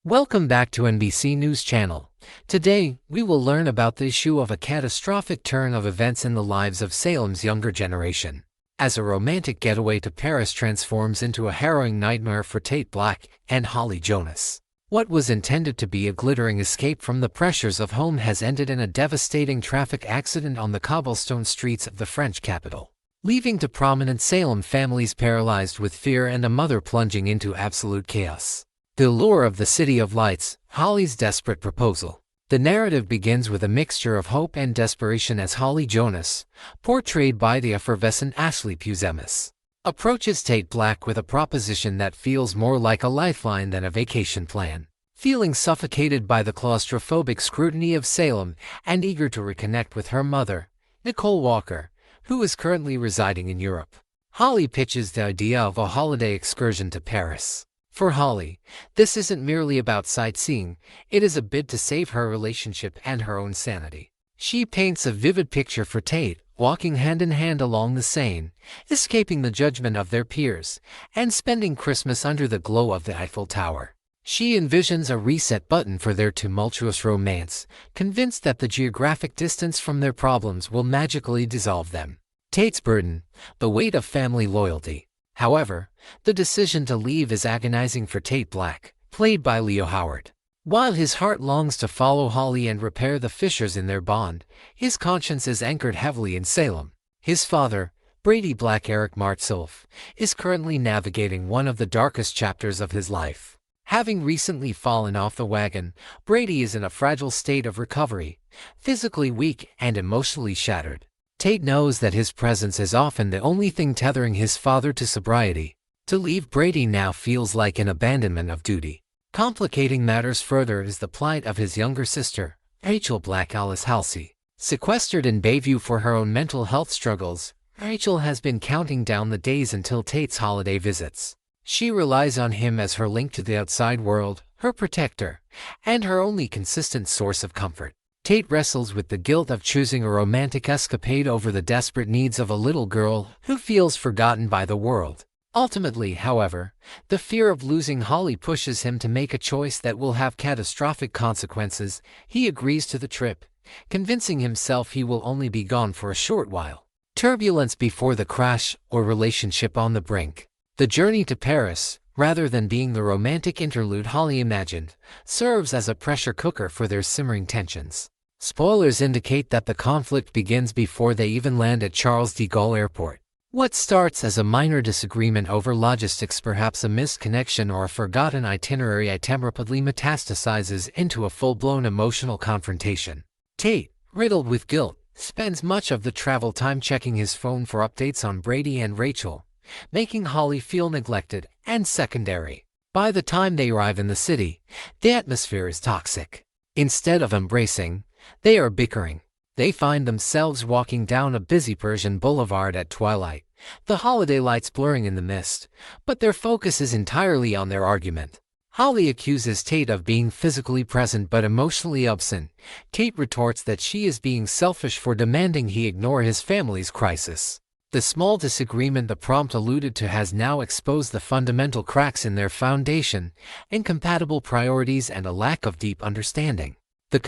Welcome back to NBC News Channel. Today, we will learn about the issue of a catastrophic turn of events in the lives of Salem's younger generation. As a romantic getaway to Paris transforms into a harrowing nightmare for Tate Black and Holly Jonas. What was intended to be a glittering escape from the pressures of home has ended in a devastating traffic accident on the cobblestone streets of the French capital, leaving two prominent Salem families paralyzed with fear and a mother plunging into absolute chaos. The allure of the City of Lights, Holly's desperate proposal. The narrative begins with a mixture of hope and desperation as Holly Jonas, portrayed by the effervescent Ashley Puzemis, approaches Tate Black with a proposition that feels more like a lifeline than a vacation plan. Feeling suffocated by the claustrophobic scrutiny of Salem and eager to reconnect with her mother, Nicole Walker, who is currently residing in Europe, Holly pitches the idea of a holiday excursion to Paris. For Holly, this isn't merely about sightseeing, it is a bid to save her relationship and her own sanity. She paints a vivid picture for Tate, walking hand in hand along the Seine, escaping the judgment of their peers, and spending Christmas under the glow of the Eiffel Tower. She envisions a reset button for their tumultuous romance, convinced that the geographic distance from their problems will magically dissolve them. Tate's burden, the weight of family loyalty. However, the decision to leave is agonizing for Tate Black, played by Leo Howard. While his heart longs to follow Holly and repair the fissures in their bond, his conscience is anchored heavily in Salem. His father, Brady Black Eric Martsolf, is currently navigating one of the darkest chapters of his life. Having recently fallen off the wagon, Brady is in a fragile state of recovery, physically weak and emotionally shattered. Tate knows that his presence is often the only thing tethering his father to sobriety. To leave Brady now feels like an abandonment of duty. Complicating matters further is the plight of his younger sister, Rachel Black Alice Halsey. Sequestered in Bayview for her own mental health struggles, Rachel has been counting down the days until Tate's holiday visits. She relies on him as her link to the outside world, her protector, and her only consistent source of comfort. Tate wrestles with the guilt of choosing a romantic escapade over the desperate needs of a little girl who feels forgotten by the world. Ultimately, however, the fear of losing Holly pushes him to make a choice that will have catastrophic consequences. He agrees to the trip, convincing himself he will only be gone for a short while. Turbulence before the crash, or relationship on the brink. The journey to Paris, rather than being the romantic interlude Holly imagined, serves as a pressure cooker for their simmering tensions. Spoilers indicate that the conflict begins before they even land at Charles de Gaulle Airport. What starts as a minor disagreement over logistics, perhaps a missed connection or a forgotten itinerary, rapidly metastasizes into a full-blown emotional confrontation. Tate, riddled with guilt, spends much of the travel time checking his phone for updates on Brady and Rachel, making Holly feel neglected and secondary. By the time they arrive in the city, the atmosphere is toxic. Instead of embracing, they are bickering. They find themselves walking down a busy Persian boulevard at twilight, the holiday lights blurring in the mist, but their focus is entirely on their argument. Holly accuses Tate of being physically present but emotionally absent. Tate retorts that she is being selfish for demanding he ignore his family's crisis. The small disagreement the prompt alluded to has now exposed the fundamental cracks in their foundation, incompatible priorities and a lack of deep understanding. The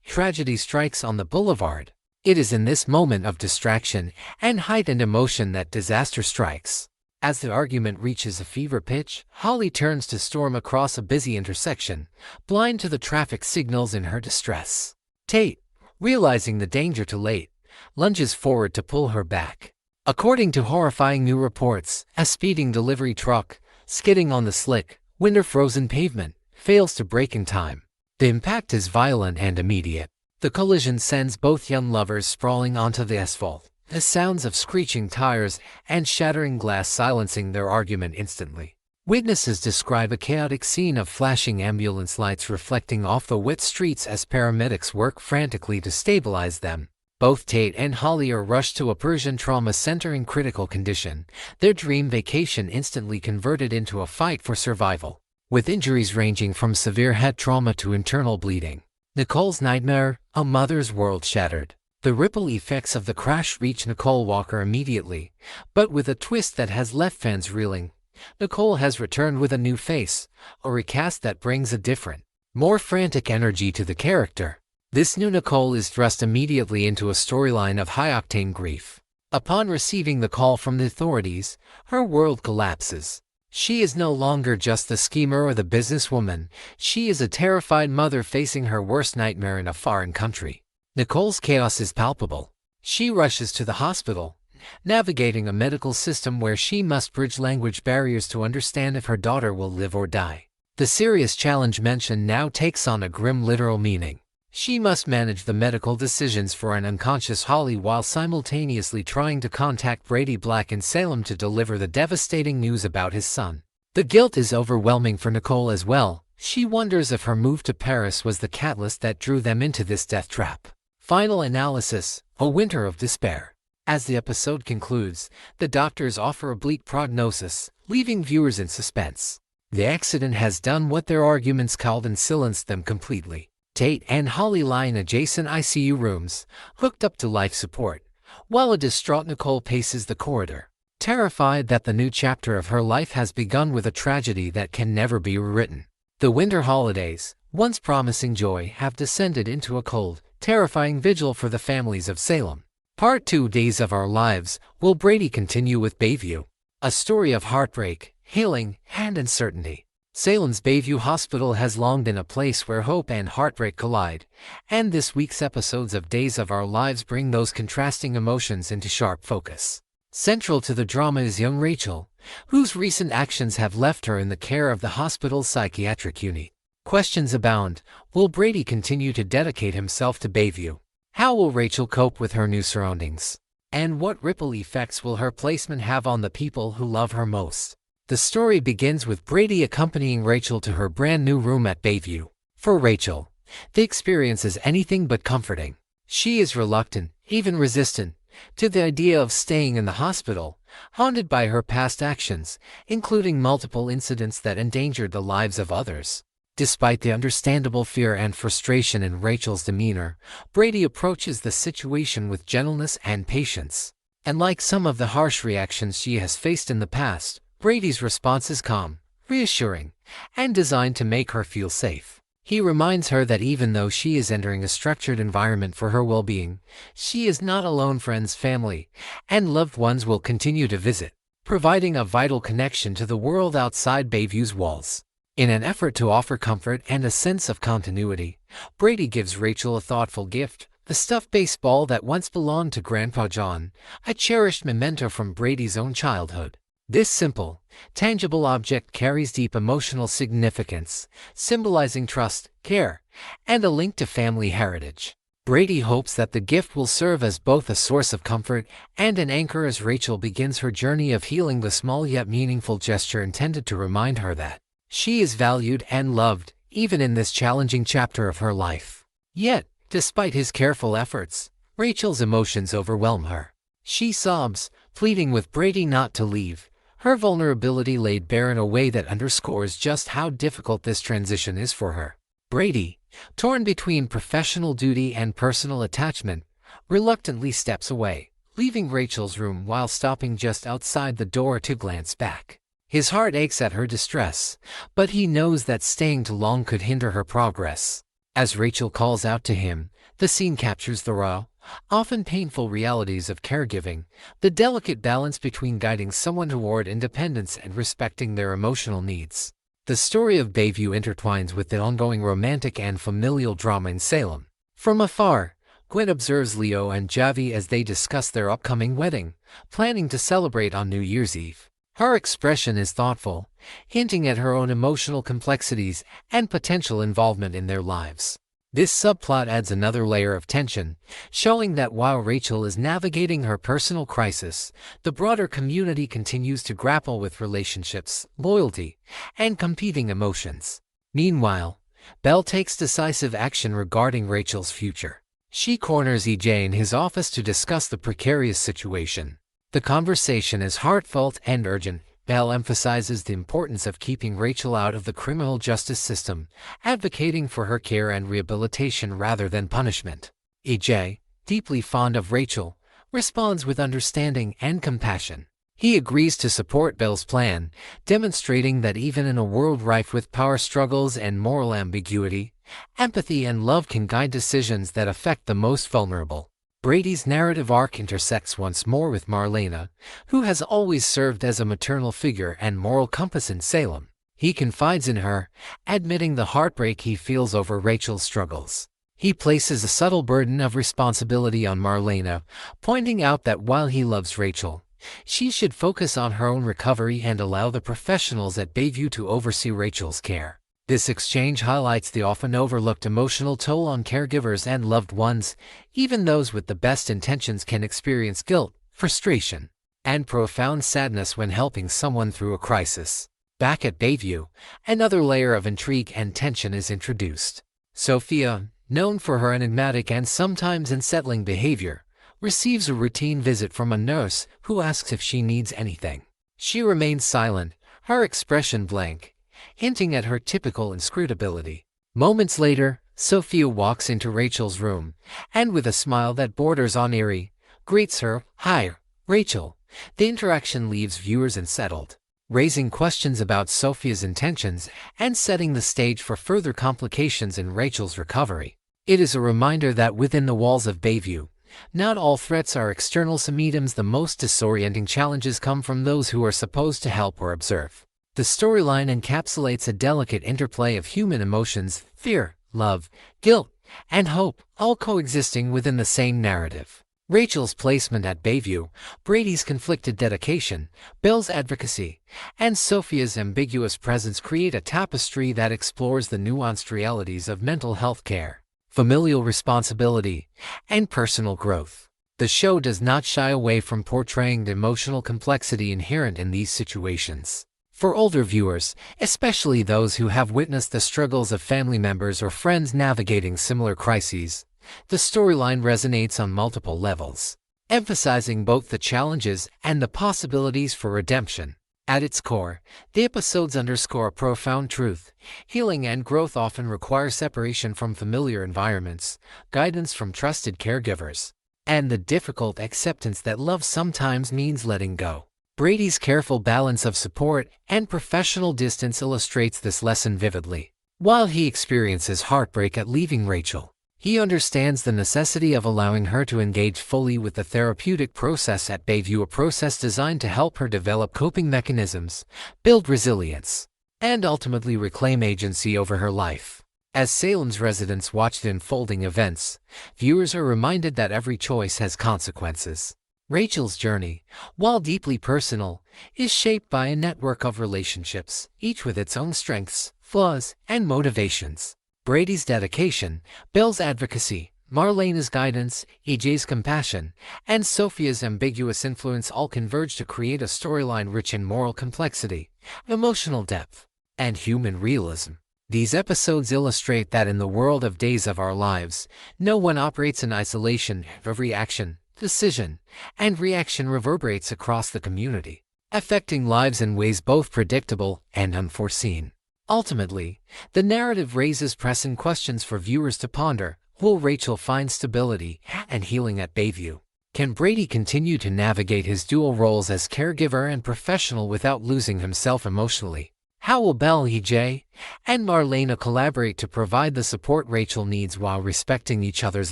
tragedy strikes on the boulevard. It is in this moment of distraction and heightened emotion that disaster strikes. As the argument reaches a fever pitch, Holly turns to storm across a busy intersection, blind to the traffic signals in her distress. Tate, realizing the danger too late, lunges forward to pull her back. According to horrifying new reports, a speeding delivery truck, skidding on the slick, winter-frozen pavement, fails to brake in time. The impact is violent and immediate. The collision sends both young lovers sprawling onto the asphalt, the sounds of screeching tires and shattering glass silencing their argument instantly. Witnesses describe a chaotic scene of flashing ambulance lights reflecting off the wet streets as paramedics work frantically to stabilize them. Both Tate and Holly are rushed to a Persian trauma center in critical condition, their dream vacation instantly converted into a fight for survival. With injuries ranging from severe head trauma to internal bleeding. Nicole's nightmare, a mother's world shattered. The ripple effects of the crash reach Nicole Walker immediately, but with a twist that has left fans reeling. Nicole has returned with a new face, a recast that brings a different, more frantic energy to the character. This new Nicole is thrust immediately into a storyline of high-octane grief. Upon receiving the call from the authorities, her world collapses. She is no longer just the schemer or the businesswoman, she is a terrified mother facing her worst nightmare in a foreign country. Nicole's chaos is palpable. She rushes to the hospital, navigating a medical system where she must bridge language barriers to understand if her daughter will live or die. The serious challenge mentioned now takes on a grim literal meaning. She must manage the medical decisions for an unconscious Holly while simultaneously trying to contact Brady Black in Salem to deliver the devastating news about his son. The guilt is overwhelming for Nicole as well. She wonders if her move to Paris was the catalyst that drew them into this death trap. Final analysis: a winter of despair. As the episode concludes, the doctors offer a bleak prognosis, leaving viewers in suspense. The accident has done what their arguments called and silenced them completely. Tate and Holly lie in adjacent ICU rooms, hooked up to life support, while a distraught Nicole paces the corridor, terrified that the new chapter of her life has begun with a tragedy that can never be rewritten. The winter holidays, once promising joy, have descended into a cold, terrifying vigil for the families of Salem. Part 2: Days of Our Lives. Will Brady continue with Bayview? A story of heartbreak, healing, and uncertainty. Salem's Bayview Hospital has long been a place where hope and heartbreak collide, and this week's episodes of Days of Our Lives bring those contrasting emotions into sharp focus. Central to the drama is young Rachel, whose recent actions have left her in the care of the hospital's psychiatric unit. Questions abound. Will Brady continue to dedicate himself to Bayview? How will Rachel cope with her new surroundings? And what ripple effects will her placement have on the people who love her most? The story begins with Brady accompanying Rachel to her brand new room at Bayview. For Rachel, the experience is anything but comforting. She is reluctant, even resistant, to the idea of staying in the hospital, haunted by her past actions, including multiple incidents that endangered the lives of others. Despite the understandable fear and frustration in Rachel's demeanor, Brady approaches the situation with gentleness and patience. And like some of the harsh reactions she has faced in the past, Brady's response is calm, reassuring, and designed to make her feel safe. He reminds her that even though she is entering a structured environment for her well-being, she is not alone. Friends, family, and loved ones will continue to visit, providing a vital connection to the world outside Bayview's walls. In an effort to offer comfort and a sense of continuity, Brady gives Rachel a thoughtful gift: the stuffed baseball that once belonged to Grandpa John, a cherished memento from Brady's own childhood. This simple, tangible object carries deep emotional significance, symbolizing trust, care, and a link to family heritage. Brady hopes that the gift will serve as both a source of comfort and an anchor as Rachel begins her journey of healing. The small yet meaningful gesture intended to remind her that she is valued and loved, even in this challenging chapter of her life. Yet, despite his careful efforts, Rachel's emotions overwhelm her. She sobs, pleading with Brady not to leave, her vulnerability laid bare in a way that underscores just how difficult this transition is for her. Brady, torn between professional duty and personal attachment, reluctantly steps away, leaving Rachel's room while stopping just outside the door to glance back. His heart aches at her distress, but he knows that staying too long could hinder her progress. As Rachel calls out to him, the scene captures the raw, often painful realities of caregiving, the delicate balance between guiding someone toward independence and respecting their emotional needs. The story of Bayview intertwines with the ongoing romantic and familial drama in Salem. From afar, Gwen observes Leo and Javi as they discuss their upcoming wedding, planning to celebrate on New Year's Eve. Her expression is thoughtful, hinting at her own emotional complexities and potential involvement in their lives. This subplot adds another layer of tension, showing that while Rachel is navigating her personal crisis, the broader community continues to grapple with relationships, loyalty, and competing emotions. Meanwhile, Belle takes decisive action regarding Rachel's future. She corners EJ in his office to discuss the precarious situation. The conversation is heartfelt and urgent. Belle emphasizes the importance of keeping Rachel out of the criminal justice system, advocating for her care and rehabilitation rather than punishment. EJ, deeply fond of Rachel, responds with understanding and compassion. He agrees to support Belle's plan, demonstrating that even in a world rife with power struggles and moral ambiguity, empathy and love can guide decisions that affect the most vulnerable. Brady's narrative arc intersects once more with Marlena, who has always served as a maternal figure and moral compass in Salem. He confides in her, admitting the heartbreak he feels over Rachel's struggles. He places a subtle burden of responsibility on Marlena, pointing out that while he loves Rachel, she should focus on her own recovery and allow the professionals at Bayview to oversee Rachel's care. This exchange highlights the often overlooked emotional toll on caregivers and loved ones. Even those with the best intentions can experience guilt, frustration, and profound sadness when helping someone through a crisis. Back at Bayview, another layer of intrigue and tension is introduced. Sophia, known for her enigmatic and sometimes unsettling behavior, receives a routine visit from a nurse who asks if she needs anything. She remains silent, her expression blank, hinting at her typical inscrutability. Moments later, Sophia walks into Rachel's room, and with a smile that borders on eerie, greets her, "Hi, Rachel." The interaction leaves viewers unsettled, raising questions about Sophia's intentions and setting the stage for further complications in Rachel's recovery. It is a reminder that within the walls of Bayview, not all threats are external. Sometimes the most disorienting challenges come from those who are supposed to help or observe. The storyline encapsulates a delicate interplay of human emotions, fear, love, guilt, and hope, all coexisting within the same narrative. Rachel's placement at Bayview, Brady's conflicted dedication, Belle's advocacy, and Sophia's ambiguous presence create a tapestry that explores the nuanced realities of mental health care, familial responsibility, and personal growth. The show does not shy away from portraying the emotional complexity inherent in these situations. For older viewers, especially those who have witnessed the struggles of family members or friends navigating similar crises, the storyline resonates on multiple levels, emphasizing both the challenges and the possibilities for redemption. At its core, the episodes underscore a profound truth: healing and growth often require separation from familiar environments, guidance from trusted caregivers, and the difficult acceptance that love sometimes means letting go. Brady's careful balance of support and professional distance illustrates this lesson vividly. While he experiences heartbreak at leaving Rachel, he understands the necessity of allowing her to engage fully with the therapeutic process at Bayview, a process designed to help her develop coping mechanisms, build resilience, and ultimately reclaim agency over her life. As Salem's residents watch the unfolding events, viewers are reminded that every choice has consequences. Rachel's journey, while deeply personal, is shaped by a network of relationships, each with its own strengths, flaws, and motivations. Brady's dedication, Belle's advocacy, Marlena's guidance, EJ's compassion, and Sophia's ambiguous influence all converge to create a storyline rich in moral complexity, emotional depth, and human realism. These episodes illustrate that in the world of Days of Our Lives, no one operates in isolation. Every action, decision, and reaction reverberates across the community, affecting lives in ways both predictable and unforeseen. Ultimately, the narrative raises pressing questions for viewers to ponder. Will Rachel find stability and healing at Bayview? Can Brady continue to navigate his dual roles as caregiver and professional without losing himself emotionally? How will Belle, EJ, and Marlena collaborate to provide the support Rachel needs while respecting each other's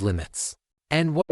limits? And what